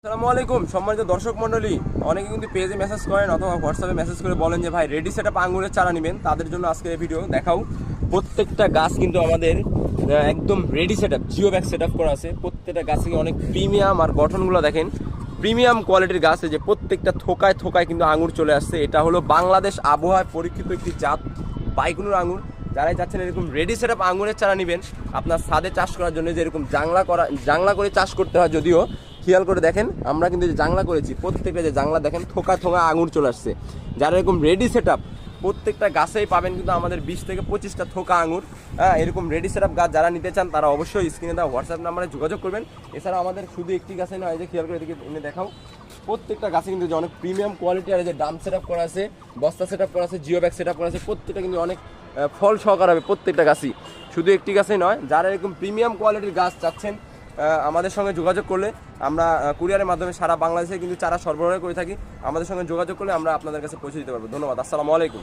আসসালামু আলাইকুম সম্মানিত দর্শক মণ্ডলী, অনেকে কিন্তু পেজে মেসেজ করেন অথবা হোয়াটসঅ্যাপে মেসেজ করে বলেন যে ভাই রেডি সেটআপ আঙ্গুরের চারা নেবেন। তাদের জন্য আজকের এই ভিডিও দেখাও। প্রত্যেকটা গাছ কিন্তু আমাদের একদম ready setup, geo bag setup করা আছে। প্রত্যেকটা গাছে অনেক প্রিমিয়াম, আর গঠনগুলো দেখেন প্রিমিয়াম কোয়ালিটির গাছ। যে প্রত্যেকটা থোকায় থোকায় কিন্তু আঙুর চলে আসছে। এটা হলো বাংলাদেশ আবহাওয়ায় পরীক্ষিত একটি জাত বাইকুনুর আঙুর। যারাই চাচ্ছেন এরকম রেডি সেটআপ আঙুরের চারা নেবেন আপনার ছাদে চাষ করার জন্য, যে এরকম জাংলা করে চাষ করতে হয়, যদিও খেয়াল করে দেখেন আমরা কিন্তু যে জাংলা করেছি প্রত্যেকটা যে জাংলা দেখেন থোকা থোকা আঙুর চলে আসছে। যারা এরকম রেডি সেটআপ প্রত্যেকটা গাছেই পাবেন কিন্তু আমাদের 20 থেকে 25টা থোকা আঙুর। এরকম রেডি সেটআপ গাছ যারা নিতে চান তারা অবশ্যই স্ক্রিনে দেওয়া হোয়াটসঅ্যাপ নাম্বারে যোগাযোগ করবেন। এছাড়া আমাদের শুধু একটি গাছে নয়, যে খেয়াল করে এদিকে এনে দেখাও, প্রত্যেকটা গাছে কিন্তু যে অনেক প্রিমিয়াম কোয়ালিটি, আর যে ডাম সেটআপ করা আছে, বস্তা সেটআপ করা আছে, জিও ব্যাগ সেটআপ করা আছে। প্রত্যেকটা কিন্তু অনেক ফল সহকার হবে প্রত্যেকটা গাছই, শুধু একটি গাছেই নয়। যারা এরকম প্রিমিয়াম কোয়ালিটির গাছ চাচ্ছেন আমাদের সঙ্গে যোগাযোগ করলে আমরা কুরিয়ারের মাধ্যমে সারা বাংলাদেশে কিন্তু চারা সরবরাহ করে থাকি। আমাদের সঙ্গে যোগাযোগ করলে আমরা আপনাদের কাছে পৌঁছে দিতে পারবো। ধন্যবাদ। আসসালামু আলাইকুম।